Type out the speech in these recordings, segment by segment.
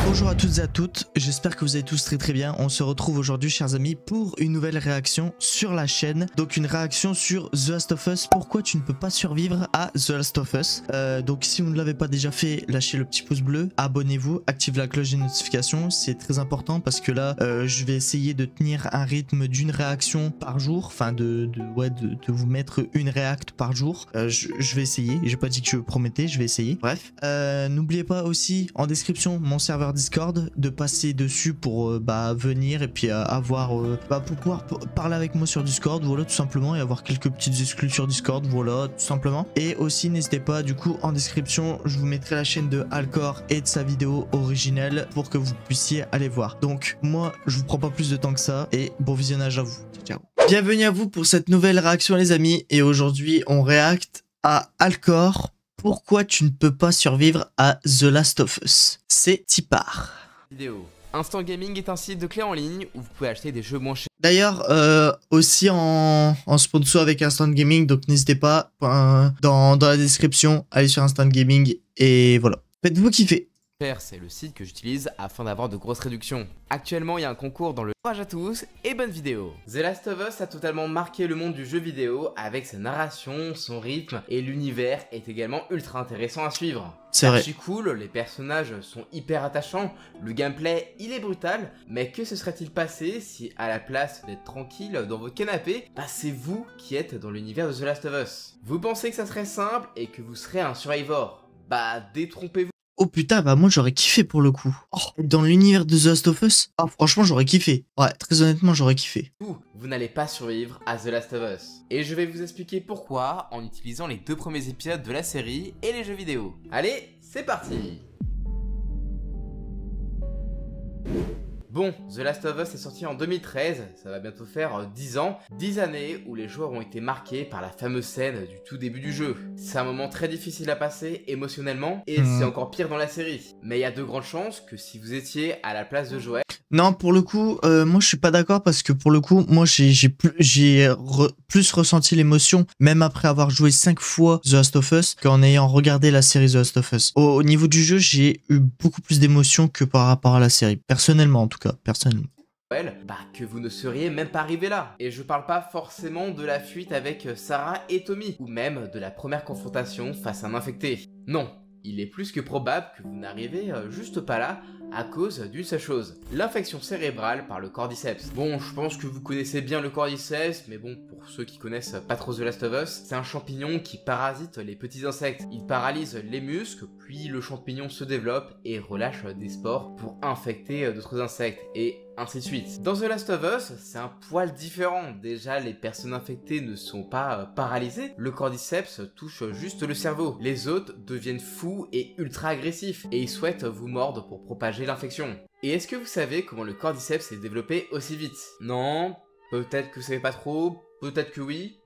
Bonjour à toutes et à toutes, j'espère que vous allez tous très bien. On se retrouve aujourd'hui, chers amis, pour une nouvelle réaction sur la chaîne. Donc une réaction sur The Last of Us. Pourquoi tu ne peux pas survivre à The Last of Us. Donc si vous ne l'avez pas déjà fait, lâchez le petit pouce bleu, abonnez-vous, activez la cloche des notifications. C'est très important parce que là, je vais essayer de tenir un rythme d'une réaction par jour. Enfin de vous mettre une réact par jour. Je vais essayer, j'ai pas dit que je promettais, je vais essayer. Bref, n'oubliez pas aussi en description mon serveur Discord, de passer dessus pour venir et puis pour pouvoir parler avec moi sur Discord, voilà, tout simplement, et avoir quelques petites exclus sur Discord, voilà, tout simplement. Et aussi n'hésitez pas, du coup en description je vous mettrai la chaîne de Alcor et de sa vidéo originelle pour que vous puissiez aller voir. Donc moi je vous prends pas plus de temps que ça et bon visionnage à vous. Ciao. Bienvenue à vous pour cette nouvelle réaction les amis, et aujourd'hui on réacte à Alcor. Pourquoi tu ne peux pas survivre à The Last of Us? C'est Tipar. Vidéo. Instant Gaming est un site de clés en ligne où vous pouvez acheter des jeux moins chers. D'ailleurs, aussi en sponsor avec Instant Gaming, donc n'hésitez pas, dans la description, allez sur Instant Gaming et voilà. Faites-vous kiffer. C'est le site que j'utilise afin d'avoir de grosses réductions. Actuellement, il y a un concours dans le courage à tous et bonne vidéo. The Last of Us a totalement marqué le monde du jeu vidéo avec sa narration, son rythme, et l'univers est également ultra intéressant à suivre. C'est vrai. Archi cool, les personnages sont hyper attachants, le gameplay il est brutal, mais que se serait-il passé si à la place d'être tranquille dans votre canapé, c'est vous qui êtes dans l'univers de The Last of Us? Vous pensez que ça serait simple et que vous serez un survivor? Détrompez-vous. Oh putain, moi j'aurais kiffé pour le coup. Oh, dans l'univers de The Last of Us, franchement j'aurais kiffé. Ouais, très honnêtement j'aurais kiffé. Vous n'allez pas survivre à The Last of Us. Et je vais vous expliquer pourquoi en utilisant les 2 premiers épisodes de la série et les jeux vidéo. Allez, c'est parti! Bon, The Last of Us est sorti en 2013, ça va bientôt faire 10 ans. 10 années où les joueurs ont été marqués par la fameuse scène du tout début du jeu. C'est un moment très difficile à passer émotionnellement, et c'est encore pire dans la série. Mais il y a de grandes chances que si vous étiez à la place de Joël... Non, pour le coup, moi je suis pas d'accord parce que pour le coup, moi j'ai plus ressenti l'émotion, même après avoir joué 5 fois The Last of Us, qu'en ayant regardé la série The Last of Us. Au niveau du jeu, j'ai eu beaucoup plus d'émotion que par rapport à la série, personnellement en tout cas, personnellement. Que vous ne seriez même pas arrivé là. Et je parle pas forcément de la fuite avec Sarah et Tommy, ou même de la première confrontation face à un infecté. Non, il est plus que probable que vous n'arrivez juste pas là à cause d'une seule chose, l'infection cérébrale par le cordyceps. Bon, je pense que vous connaissez bien le cordyceps, mais bon, pour ceux qui connaissent pas trop The Last of Us, c'est un champignon qui parasite les petits insectes. Il paralyse les muscles, puis le champignon se développe et relâche des spores pour infecter d'autres insectes, et ainsi de suite. Dans The Last of Us, c'est un poil différent. Déjà, les personnes infectées ne sont pas paralysées, le cordyceps touche juste le cerveau. Les autres deviennent fous et ultra agressifs, et ils souhaitent vous mordre pour propager l'infection. Et est-ce que vous savez comment le cordyceps s'est développé aussi vite? Non? Peut-être que vous savez pas trop? Peut-être que oui?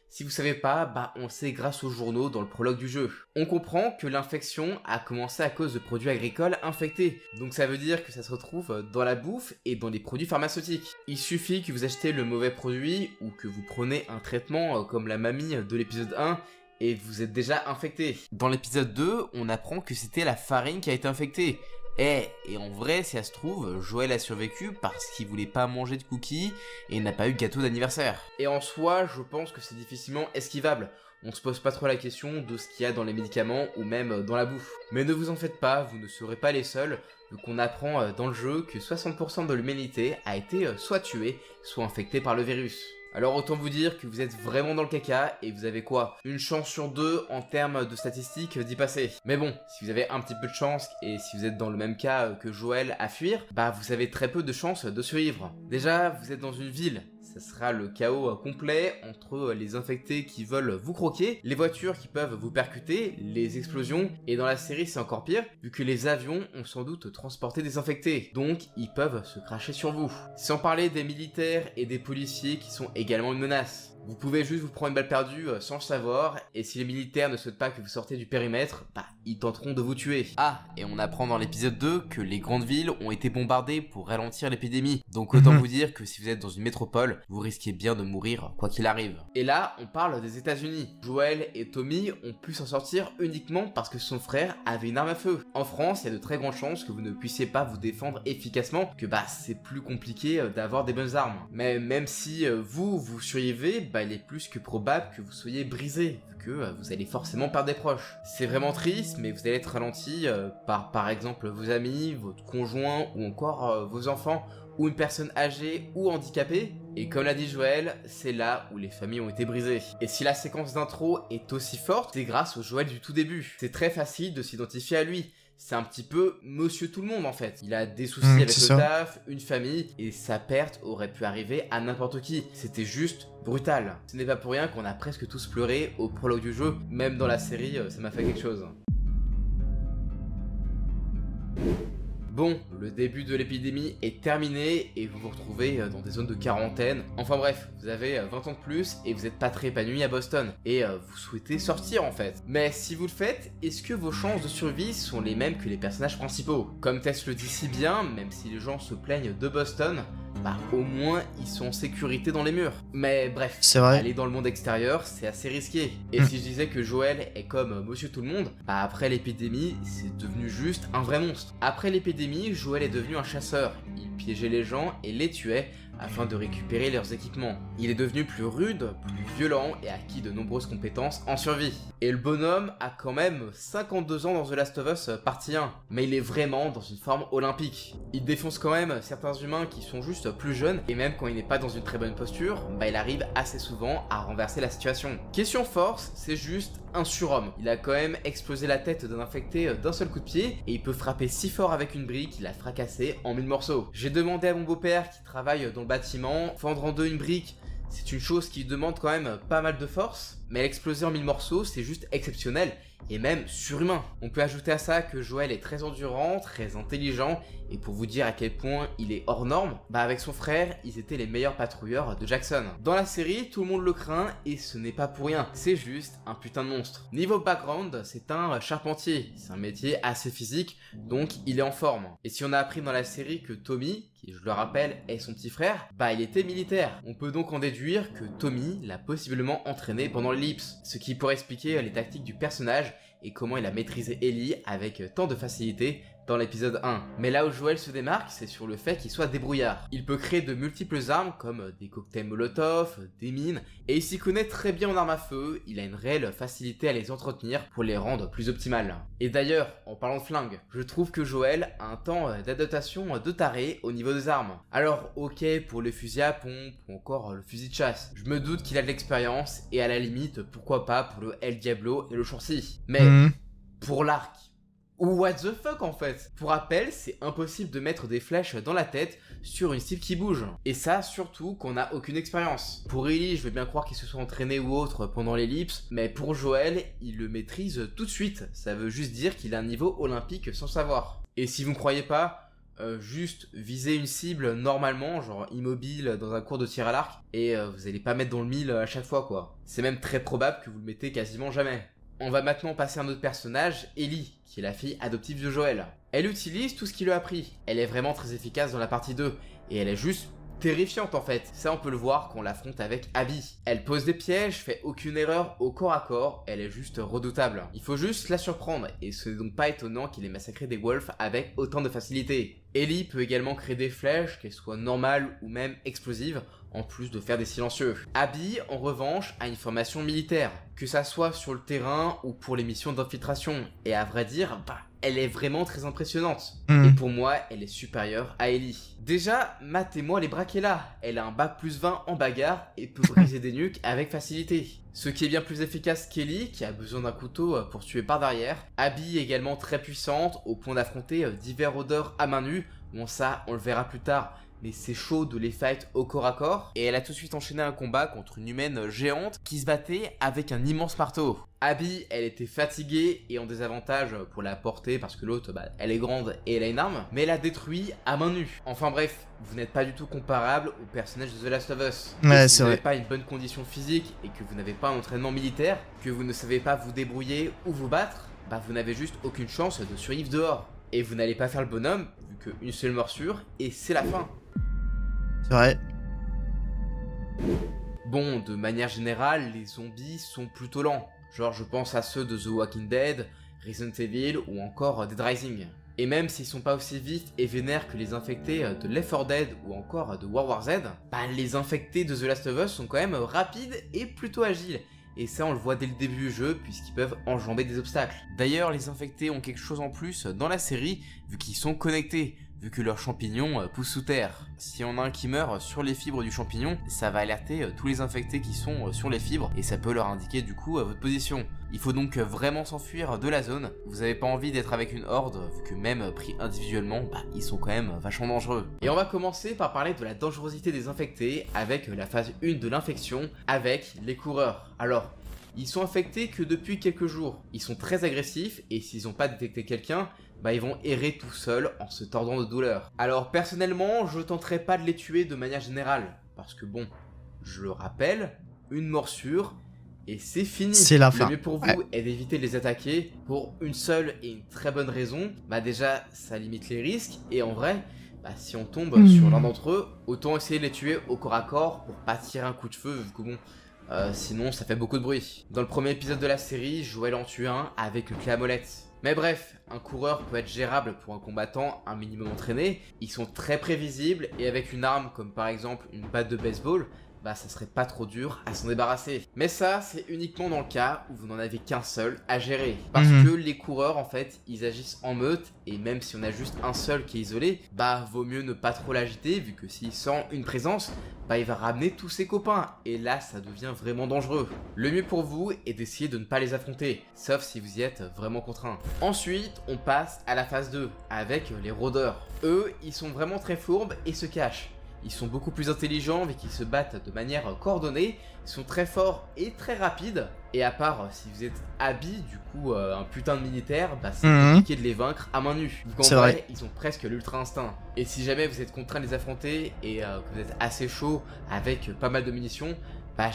Si vous savez pas, on sait grâce aux journaux dans le prologue du jeu. On comprend que l'infection a commencé à cause de produits agricoles infectés. Donc ça veut dire que ça se retrouve dans la bouffe et dans les produits pharmaceutiques. Il suffit que vous achetez le mauvais produit ou que vous prenez un traitement comme la mamie de l'épisode 1 et vous êtes déjà infecté. Dans l'épisode 2, on apprend que c'était la farine qui a été infectée. Et en vrai, si ça se trouve, Joël a survécu parce qu'il voulait pas manger de cookies et n'a pas eu de gâteau d'anniversaire. Et en soi, je pense que c'est difficilement esquivable. On se pose pas trop la question de ce qu'il y a dans les médicaments ou même dans la bouffe. Mais ne vous en faites pas, vous ne serez pas les seuls, vu qu'on apprend dans le jeu que 60% de l'humanité a été soit tuée, soit infectée par le virus. Alors autant vous dire que vous êtes vraiment dans le caca et vous avez quoi? Une chance sur 2 en termes de statistiques d'y passer. Mais bon, si vous avez un petit peu de chance et si vous êtes dans le même cas que Joël à fuir, vous avez très peu de chances de survivre. Déjà, vous êtes dans une ville. Ça sera le chaos complet entre les infectés qui veulent vous croquer, les voitures qui peuvent vous percuter, les explosions, et dans la série c'est encore pire, vu que les avions ont sans doute transporté des infectés, donc ils peuvent se cracher sur vous. Sans parler des militaires et des policiers qui sont également une menace. Vous pouvez juste vous prendre une balle perdue sans le savoir, et si les militaires ne souhaitent pas que vous sortez du périmètre, bah ils tenteront de vous tuer. Ah, et on apprend dans l'épisode 2 que les grandes villes ont été bombardées pour ralentir l'épidémie. Donc autant vous dire que si vous êtes dans une métropole, vous risquez bien de mourir quoi qu'il arrive. Et là, on parle des États-Unis. Joel et Tommy ont pu s'en sortir uniquement parce que son frère avait une arme à feu. En France, il y a de très grandes chances que vous ne puissiez pas vous défendre efficacement, que bah c'est plus compliqué d'avoir des bonnes armes. Mais même si vous survivez, bah il est plus que probable que vous soyez brisé, vu que vous allez forcément perdre des proches. C'est vraiment triste, mais vous allez être ralenti par exemple vos amis, votre conjoint ou encore vos enfants, ou une personne âgée ou handicapée. Et comme l'a dit Joel, c'est là où les familles ont été brisées. Et si la séquence d'intro est aussi forte, c'est grâce au Joel du tout début. C'est très facile de s'identifier à lui. C'est un petit peu monsieur tout le monde en fait. Il a des soucis avec le taf, une famille, et sa perte aurait pu arriver à n'importe qui. C'était juste brutal. Ce n'est pas pour rien qu'on a presque tous pleuré au prologue du jeu. Même dans la série, ça m'a fait quelque chose. Bon, le début de l'épidémie est terminé et vous vous retrouvez dans des zones de quarantaine. Enfin bref, vous avez 20 ans de plus et vous n'êtes pas très épanoui à Boston. Et vous souhaitez sortir en fait. Mais si vous le faites, est-ce que vos chances de survie sont les mêmes que les personnages principaux? Comme Tess le dit si bien, même si les gens se plaignent de Boston, bah au moins ils sont en sécurité dans les murs. Mais bref, aller dans le monde extérieur, c'est assez risqué. Et si je disais que Joel est comme monsieur tout le monde, bah après l'épidémie, c'est devenu juste un vrai monstre. Après l'épidémie, Joel est devenu un chasseur. Il piégeait les gens et les tuait afin de récupérer leurs équipements. Il est devenu plus rude, plus violent et acquis de nombreuses compétences en survie. Et le bonhomme a quand même 52 ans dans The Last of Us partie 1, mais il est vraiment dans une forme olympique. Il défonce quand même certains humains qui sont juste plus jeunes, et même quand il n'est pas dans une très bonne posture, bah il arrive assez souvent à renverser la situation. Question force, c'est juste un surhomme. Il a quand même explosé la tête d'un infecté d'un seul coup de pied, et il peut frapper si fort avec une brique qu'il l'a fracassé en 1000 morceaux. J'ai demandé à mon beau-père qui travaille dans le bâtiment, fendre en deux une brique, c'est une chose qui demande quand même pas mal de force, mais l'exploser en 1000 morceaux, c'est juste exceptionnel et même surhumain. On peut ajouter à ça que Joel est très endurant, très intelligent, et pour vous dire à quel point il est hors norme, bah avec son frère, ils étaient les meilleurs patrouilleurs de Jackson. Dans la série, tout le monde le craint et ce n'est pas pour rien, c'est juste un putain de monstre. Niveau background, c'est un charpentier, c'est un métier assez physique, donc il est en forme. Et si on a appris dans la série que Tommy, qui je le rappelle est son petit frère, bah il était militaire. On peut donc en déduire que Tommy l'a possiblement entraîné pendant l'ellipse, ce qui pourrait expliquer les tactiques du personnage et comment il a maîtrisé Ellie avec tant de facilité dans l'épisode 1. Mais là où Joel se démarque, c'est sur le fait qu'il soit débrouillard. Il peut créer de multiples armes comme des cocktails Molotov, des mines, et il s'y connaît très bien en armes à feu, il a une réelle facilité à les entretenir pour les rendre plus optimales. Et d'ailleurs, en parlant de flingue, je trouve que Joel a un temps d'adaptation de taré au niveau des armes. Alors ok pour le fusil à pompe ou encore le fusil de chasse, je me doute qu'il a de l'expérience et à la limite pourquoi pas pour le El Diablo et le Chauncey. Mais pour l'arc, what the fuck en fait? Pour rappel, c'est impossible de mettre des flèches dans la tête sur une cible qui bouge. Et ça, surtout qu'on n'a aucune expérience. Pour Ellie, je veux bien croire qu'il se soit entraîné ou autre pendant l'ellipse, mais pour Joel, il le maîtrise tout de suite. Ça veut juste dire qu'il a un niveau olympique sans savoir. Et si vous ne croyez pas, juste viser une cible normalement, genre immobile dans un cours de tir à l'arc, et vous allez pas mettre dans le mille à chaque fois quoi. C'est même très probable que vous le mettez quasiment jamais. On va maintenant passer à un autre personnage, Ellie, qui est la fille adoptive de Joel. Elle utilise tout ce qu'il lui a appris. Elle est vraiment très efficace dans la partie 2, et elle est juste terrifiante en fait. Ça on peut le voir quand on l'affronte avec Abby. Elle pose des pièges, fait aucune erreur au corps à corps, elle est juste redoutable. Il faut juste la surprendre, et ce n'est donc pas étonnant qu'il ait massacré des wolves avec autant de facilité. Ellie peut également créer des flèches, qu'elles soient normales ou même explosives, en plus de faire des silencieux. Abby, en revanche, a une formation militaire, que ça soit sur le terrain ou pour les missions d'infiltration. Et à vrai dire, bah, elle est vraiment très impressionnante. Et pour moi, elle est supérieure à Ellie. Déjà, matez-moi les bras qu'elle a. Elle a un bac plus 20 en bagarre et peut briser des nuques avec facilité. Ce qui est bien plus efficace qu'Ellie, qui a besoin d'un couteau pour tuer par derrière. Abby est également très puissante, au point d'affronter divers rôdeurs à main nue. Bon ça, on le verra plus tard, mais c'est chaud de les fight au corps à corps, et elle a tout de suite enchaîné un combat contre une humaine géante qui se battait avec un immense marteau. Abby, elle était fatiguée et en désavantage pour la porter parce que l'autre, elle est grande et elle a une arme, mais elle a détruit à main nue. Enfin bref, vous n'êtes pas du tout comparable au personnage de The Last of Us. Ouais, si c'est vous vrai. n'avez pas une bonne condition physique et que vous n'avez pas un entraînement militaire, que vous ne savez pas vous débrouiller ou vous battre, vous n'avez juste aucune chance de survivre dehors. Et vous n'allez pas faire le bonhomme, vu qu'une seule morsure, et c'est la fin. C'est vrai. Bon, de manière générale, les zombies sont plutôt lents. Genre, je pense à ceux de The Walking Dead, Resident Evil ou encore Dead Rising. Et même s'ils sont pas aussi vifs et vénères que les infectés de Left 4 Dead ou encore de World War Z, les infectés de The Last of Us sont quand même rapides et plutôt agiles. Et ça on le voit dès le début du jeu puisqu'ils peuvent enjamber des obstacles. D'ailleurs les infectés ont quelque chose en plus dans la série vu qu'ils sont connectés, vu que leurs champignons poussent sous terre. Si on a un qui meurt sur les fibres du champignon, ça va alerter tous les infectés qui sont sur les fibres et ça peut leur indiquer du coup votre position. Il faut donc vraiment s'enfuir de la zone, vous avez pas envie d'être avec une horde vu que même pris individuellement, ils sont quand même vachement dangereux. Et on va commencer par parler de la dangerosité des infectés avec la phase 1 de l'infection avec les coureurs. Alors, ils sont infectés que depuis quelques jours, ils sont très agressifs et s'ils n'ont pas détecté quelqu'un, ils vont errer tout seuls en se tordant de douleur. Alors personnellement, je tenterai pas de les tuer de manière générale, parce que bon, je le rappelle, une morsure et c'est fini. C'est la fin. Le mieux pour vous est d'éviter de les attaquer pour une seule et une très bonne raison. Déjà, ça limite les risques et en vrai, si on tombe sur l'un d'entre eux, autant essayer de les tuer au corps à corps pour pas tirer un coup de feu, vu que bon, sinon ça fait beaucoup de bruit. Dans le premier épisode de la série, Joël en tue un avec le clé à molette. Mais bref, un coureur peut être gérable pour un combattant un minimum entraîné, ils sont très prévisibles et avec une arme comme par exemple une batte de baseball, ça serait pas trop dur à s'en débarrasser. Mais ça, c'est uniquement dans le cas où vous n'en avez qu'un seul à gérer. Parce que les coureurs, en fait, ils agissent en meute, et même si on a juste un seul qui est isolé, vaut mieux ne pas trop l'agiter, vu que s'il sent une présence, il va ramener tous ses copains, et là, ça devient vraiment dangereux. Le mieux pour vous est d'essayer de ne pas les affronter, sauf si vous y êtes vraiment contraint. Ensuite, on passe à la phase 2, avec les rôdeurs. Eux, ils sont vraiment très fourbes et se cachent. Ils sont beaucoup plus intelligents vu qu'ils se battent de manière coordonnée, ils sont très forts et très rapides. Et à part si vous êtes Abby, du coup un putain de militaire, c'est compliqué de les vaincre à main nue. Donc en vrai, ils ont presque l'ultra instinct. Et si jamais vous êtes contraint de les affronter et que vous êtes assez chaud avec pas mal de munitions,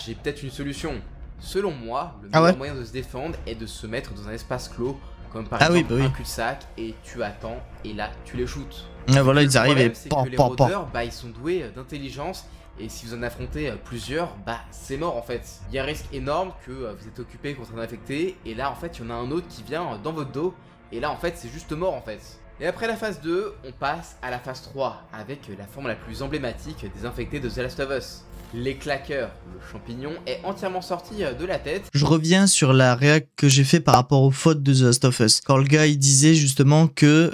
j'ai peut-être une solution. Selon moi, le meilleur moyen de se défendre est de se mettre dans un espace clos, comme par exemple un cul-de-sac, et tu attends, et là tu les shoots. Voilà, ils arrivent et les rôdeurs, ils sont doués d'intelligence, et si vous en affrontez plusieurs, c'est mort en fait. Il y a un risque énorme que vous êtes occupé contre un infecté, et là en fait il y en a un autre qui vient dans votre dos, et là en fait c'est juste mort en fait. Et après la phase 2, on passe à la phase 3, avec la forme la plus emblématique des infectés de The Last of Us. Les claqueurs, le champignon est entièrement sorti de la tête. Je reviens sur la réac que j'ai fait par rapport aux fautes de The Last of Us. Quand le gars il disait justement que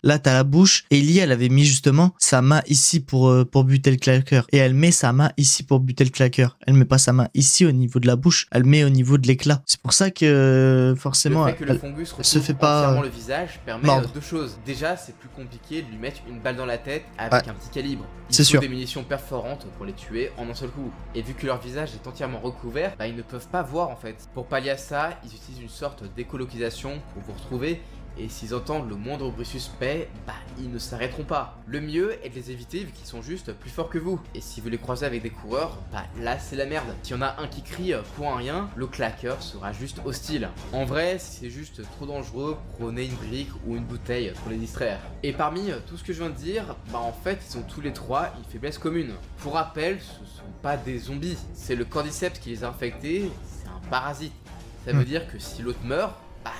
là t'as la bouche, Ellie elle avait mis justement sa main ici pour buter le claqueur. Et elle met sa main ici pour buter le claqueur. Elle met pas sa main ici au niveau de la bouche, elle met au niveau de l'éclat. C'est pour ça que forcément le fait que le fungus se fait pas entièrement le visage permet deux choses. Déjà c'est plus compliqué de lui mettre une balle dans la tête avec un petit calibre. Il faut des munitions perforantes pour les tuer en un seul coup. Et vu que leur visage est entièrement recouvert, ils ne peuvent pas voir en fait. Pour pallier à ça, ils utilisent une sorte d'écologisation pour vous retrouver. Et s'ils entendent le moindre bruit suspect, ils ne s'arrêteront pas. Le mieux est de les éviter vu qu'ils sont juste plus forts que vous. Et si vous les croisez avec des coureurs, là c'est la merde. S'il y en a un qui crie pour un rien, le claqueur sera juste hostile. En vrai, si c'est juste trop dangereux, prenez une brique ou une bouteille pour les distraire. Et parmi tout ce que je viens de dire, en fait ils ont tous les trois une faiblesse commune. Pour rappel, ce sont pas des zombies, c'est le cordyceps qui les a infectés, c'est un parasite. Ça veut dire que si l'autre meurt,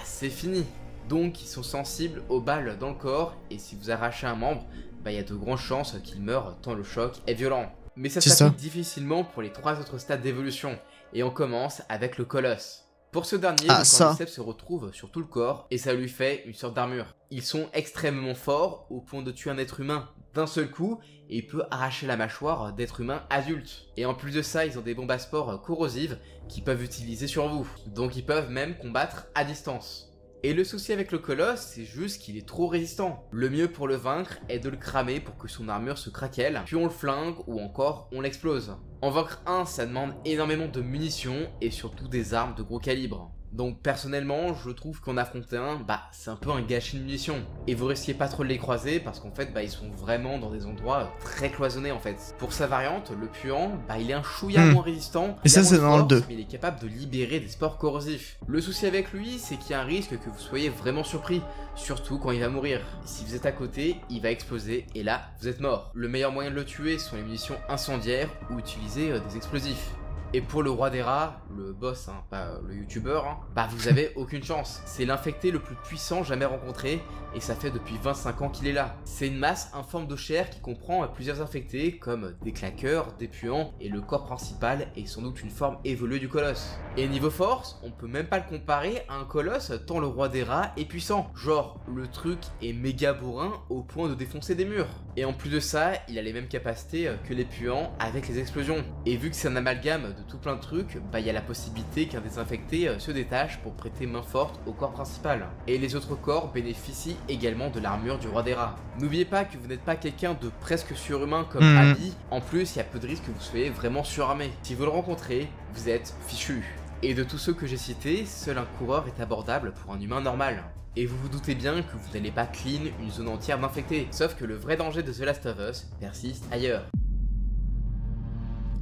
c'est fini. Donc ils sont sensibles aux balles dans le corps et si vous arrachez un membre, il y a de grandes chances qu'il meure tant le choc est violent. Mais ça s'applique difficilement pour les 3 autres stades d'évolution et on commence avec le colosse. Pour ce dernier, le cordyceps se retrouve sur tout le corps et ça lui fait une sorte d'armure. Ils sont extrêmement forts au point de tuer un être humain d'un seul coup et il peut arracher la mâchoire d'êtres humains adultes. Et en plus de ça, ils ont des bombes à spores corrosives qu'ils peuvent utiliser sur vous. Donc ils peuvent même combattre à distance. Et le souci avec le colosse, c'est juste qu'il est trop résistant. Le mieux pour le vaincre est de le cramer pour que son armure se craquelle, puis on le flingue ou encore on l'explose. En vaincre un, ça demande énormément de munitions et surtout des armes de gros calibre. Donc personnellement, je trouve qu'en affronter un, c'est un peu un gâchis de munitions. Et vous risquez pas trop de les croiser parce qu'en fait, ils sont vraiment dans des endroits très cloisonnés en fait. Pour sa variante, le puant, il est un chouïa moins résistant. Et ça c'est dans le 2. Mais il est capable de libérer des spores corrosifs. Le souci avec lui, c'est qu'il y a un risque que vous soyez vraiment surpris. Surtout quand il va mourir. Si vous êtes à côté, il va exploser et là, vous êtes mort. Le meilleur moyen de le tuer sont les munitions incendiaires ou utiliser des explosifs. Et pour le roi des rats, le boss, pas le youtubeur, vous avez aucune chance. C'est l'infecté le plus puissant jamais rencontré et ça fait depuis 25 ans qu'il est là. C'est une masse informe de chair qui comprend plusieurs infectés comme des claqueurs, des puants et le corps principal est sans doute une forme évoluée du colosse. Et niveau force, on peut même pas le comparer à un colosse tant le roi des rats est puissant. Genre, le truc est méga bourrin au point de défoncer des murs. Et en plus de ça, il a les mêmes capacités que les puants avec les explosions. Et vu que c'est un amalgame de tout plein de trucs, il y a la possibilité qu'un des infectés se détache pour prêter main forte au corps principal. Et les autres corps bénéficient également de l'armure du roi des rats. N'oubliez pas que vous n'êtes pas quelqu'un de presque surhumain comme Abby, en plus il y a peu de risques que vous soyez vraiment surarmé. Si vous le rencontrez, vous êtes fichu. Et de tous ceux que j'ai cités, seul un coureur est abordable pour un humain normal. Et vous vous doutez bien que vous n'allez pas clean une zone entière d'infectés, sauf que le vrai danger de The Last of Us persiste ailleurs.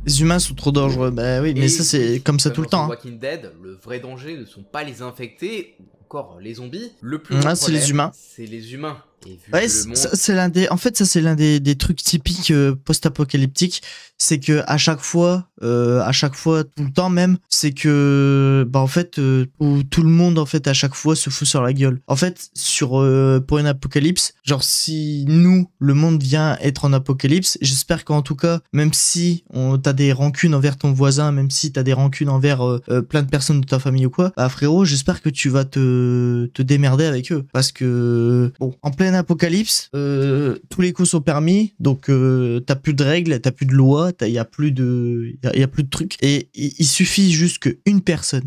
Les humains sont trop dangereux, oui, mais ça c'est comme ça tout le temps. Walking Dead, le vrai danger ne sont pas les infectés, ou encore les zombies. Le plus gros c'est les humains. C'est les humains. Et vu ouais, que le monde... c'est l'un des. En fait, ça c'est l'un des trucs typiques post-apocalyptiques, c'est que à chaque fois, tout le temps même, c'est que en fait, où tout le monde en fait à chaque fois se fout sur la gueule. En fait, pour une apocalypse, genre si nous, le monde vient être en apocalypse, j'espère qu'en tout cas, même si t'as des rancunes envers ton voisin, même si t'as des rancunes envers plein de personnes de ta famille ou quoi, frérot, j'espère que tu vas te démerder avec eux, parce que bon, en pleine apocalypse, tous les coups sont permis, donc t'as plus de règles, t'as plus de lois, y a plus de trucs, et il suffit juste qu'une personne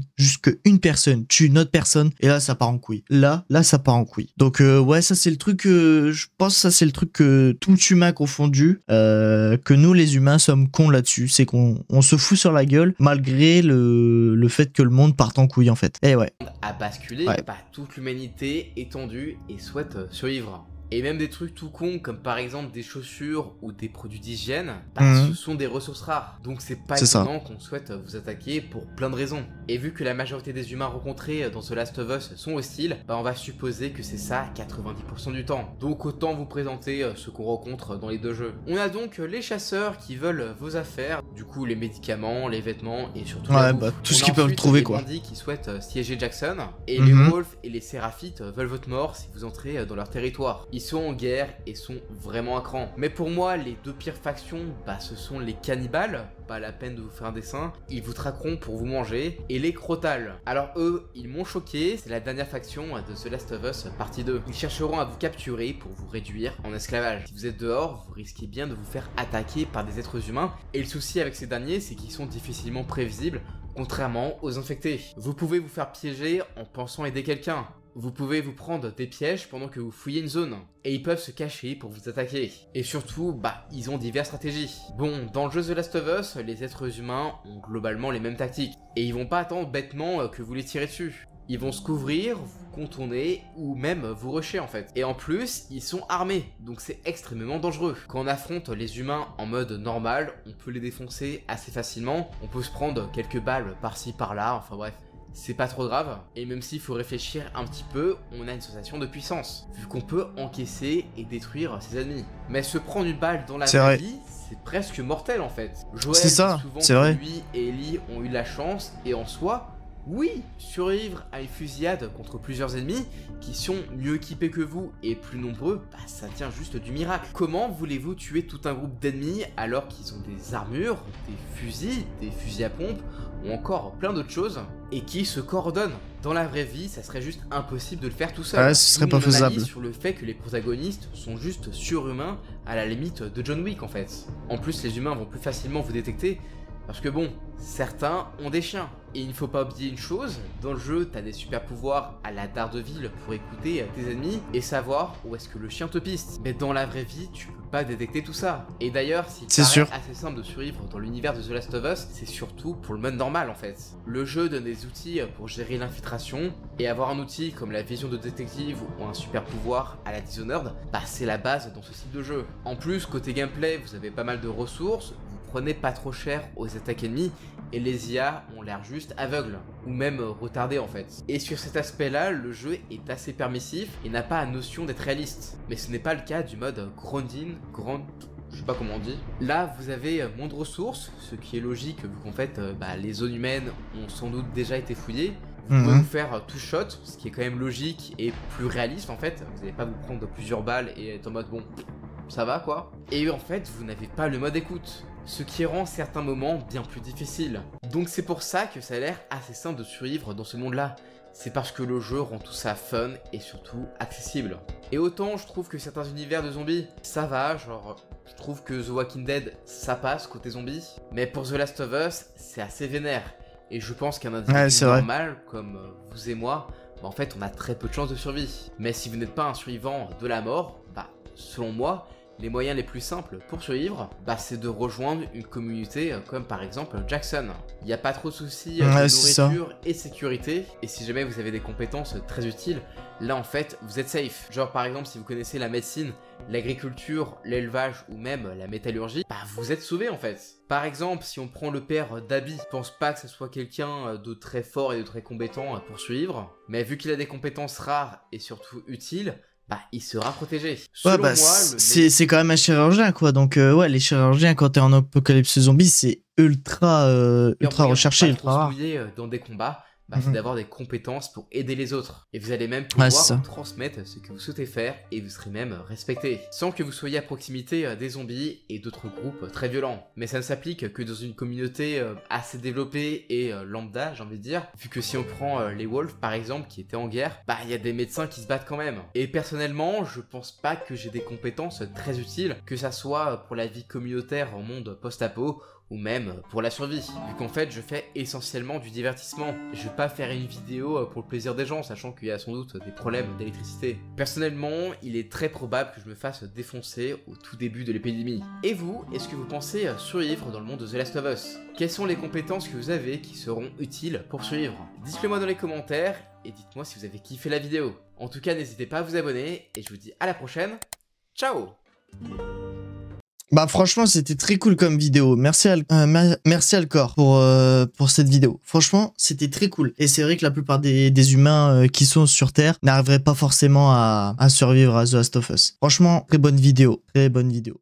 tue une autre personne, et là ça part en couille. Là ça part en couille. Donc ouais, ça c'est le truc je pense, ça c'est le truc que tout humain confondu, que nous les humains sommes cons là-dessus, c'est qu'on se fout sur la gueule malgré le fait que le monde parte en couille en fait. Et ouais. A basculé, toute l'humanité étendue et souhaite survivre. Et même des trucs tout cons comme par exemple des chaussures ou des produits d'hygiène, ce sont des ressources rares. Donc c'est pas étonnant qu'on souhaite vous attaquer pour plein de raisons. Et vu que la majorité des humains rencontrés dans The Last of Us sont hostiles, on va supposer que c'est ça 90% du temps. Donc autant vous présenter ce qu'on rencontre dans les deux jeux. On a donc les chasseurs qui veulent vos affaires, du coup les médicaments, les vêtements et surtout tout ce qu'ils peuvent trouver quoi. Les bandits qui souhaitent siéger Jackson, et les Wolves et les Séraphites veulent votre mort si vous entrez dans leur territoire. Ils sont en guerre et sont vraiment à cran. Mais pour moi, les deux pires factions, ce sont les cannibales, pas la peine de vous faire un dessin, ils vous traqueront pour vous manger, et les crotales. Alors eux, ils m'ont choqué, c'est la dernière faction de The Last of Us partie 2. Ils chercheront à vous capturer pour vous réduire en esclavage. Si vous êtes dehors, vous risquez bien de vous faire attaquer par des êtres humains, et le souci avec ces derniers, c'est qu'ils sont difficilement prévisibles, contrairement aux infectés. Vous pouvez vous faire piéger en pensant aider quelqu'un. Vous pouvez vous prendre des pièges pendant que vous fouillez une zone. Et ils peuvent se cacher pour vous attaquer. Et surtout, ils ont diverses stratégies. Bon, dans le jeu The Last of Us, les êtres humains ont globalement les mêmes tactiques. Et ils vont pas attendre bêtement que vous les tirez dessus. Ils vont se couvrir, vous contourner ou même vous rusher en fait. Et en plus, ils sont armés, donc c'est extrêmement dangereux. Quand on affronte les humains en mode normal, on peut les défoncer assez facilement. On peut se prendre quelques balles par-ci par-là, enfin bref. C'est pas trop grave, et même s'il faut réfléchir un petit peu, on a une sensation de puissance, vu qu'on peut encaisser et détruire ses ennemis. Mais se prendre une balle dans la vraie vie, c'est presque mortel en fait. Joël dit souvent que lui et Ellie ont eu de la chance, et en soi, oui, survivre à une fusillade contre plusieurs ennemis qui sont mieux équipés que vous et plus nombreux, ça tient juste du miracle. Comment voulez-vous tuer tout un groupe d'ennemis alors qu'ils ont des armures, des fusils à pompe ou encore plein d'autres choses et qui se coordonnent? Dans la vraie vie, ça serait juste impossible de le faire tout seul. Ouais, ce serait pas faisable. Sur le fait que les protagonistes sont juste surhumains à la limite de John Wick en fait. En plus, les humains vont plus facilement vous détecter Parce que bon, certains ont des chiens. Et il ne faut pas oublier une chose, dans le jeu, t'as des super pouvoirs à la Daredevil pour écouter tes ennemis et savoir où est-ce que le chien te piste. Mais dans la vraie vie, tu peux pas détecter tout ça. Et d'ailleurs, s'il paraît assez simple de survivre dans l'univers de The Last of Us, c'est surtout pour le mode normal en fait. Le jeu donne des outils pour gérer l'infiltration, et avoir un outil comme la vision de détective ou un super pouvoir à la Dishonored, bah c'est la base dans ce style de jeu. En plus, côté gameplay, vous avez pas mal de ressources, vous prenez pas trop cher aux attaques ennemies, et les IA ont l'air juste aveugles, ou même retardés en fait. Et sur cet aspect là, le jeu est assez permissif et n'a pas la notion d'être réaliste. Mais ce n'est pas le cas du mode je sais pas comment on dit. Là, vous avez moins de ressources, ce qui est logique vu qu'en fait, les zones humaines ont sans doute déjà été fouillées. Vous pouvez vous faire two shot, ce qui est quand même logique et plus réaliste en fait. Vous n'allez pas vous prendre plusieurs balles et être en mode bon, ça va quoi. Et en fait, vous n'avez pas le mode écoute, ce qui rend certains moments bien plus difficiles. Donc c'est pour ça que ça a l'air assez simple de survivre dans ce monde-là. C'est parce que le jeu rend tout ça fun et surtout accessible. Et autant je trouve que certains univers de zombies, ça va, genre je trouve que The Walking Dead, ça passe côté zombies. Mais pour The Last of Us, c'est assez vénère. Et je pense qu'un individu normal, comme vous et moi, en fait on a très peu de chances de survie. Mais si vous n'êtes pas un survivant de la mort, selon moi, les moyens les plus simples pour survivre, c'est de rejoindre une communauté comme par exemple Jackson. Il n'y a pas trop de soucis de nourriture et sécurité, et si jamais vous avez des compétences très utiles, là en fait vous êtes safe. Genre par exemple si vous connaissez la médecine, l'agriculture, l'élevage ou même la métallurgie, vous êtes sauvé en fait. Par exemple si on prend le père d'Abby, je pense pas que ce soit quelqu'un de très fort et de très compétent pour survivre, mais vu qu'il a des compétences rares et surtout utiles, il sera protégé. Selon moi, c'est quand même un chirurgien quoi, donc ouais, les chirurgiens quand t'es en apocalypse zombie c'est ultra recherché, ultra rare. Dans des combats, c'est d'avoir des compétences pour aider les autres. Et vous allez même pouvoir transmettre ce que vous souhaitez faire et vous serez même respecté. Sans que vous soyez à proximité des zombies et d'autres groupes très violents. Mais ça ne s'applique que dans une communauté assez développée et lambda, j'ai envie de dire. Vu que si on prend les Wolves par exemple qui étaient en guerre, il y a des médecins qui se battent quand même. Et personnellement, je pense pas que j'ai des compétences très utiles, que ça soit pour la vie communautaire en monde post-apo, ou même pour la survie, vu qu'en fait je fais essentiellement du divertissement. Je vais pas faire une vidéo pour le plaisir des gens, sachant qu'il y a sans doute des problèmes d'électricité. Personnellement, il est très probable que je me fasse défoncer au tout début de l'épidémie. Et vous, est-ce que vous pensez survivre dans le monde de The Last of Us? Quelles sont les compétences que vous avez qui seront utiles pour survivre? Dites-le moi dans les commentaires, et dites-moi si vous avez kiffé la vidéo. En tout cas, n'hésitez pas à vous abonner, et je vous dis à la prochaine. Ciao! Franchement c'était très cool comme vidéo, merci Alcor pour cette vidéo, franchement c'était très cool. Et c'est vrai que la plupart des humains qui sont sur Terre n'arriveraient pas forcément à survivre à The Last of Us. Franchement très bonne vidéo, très bonne vidéo.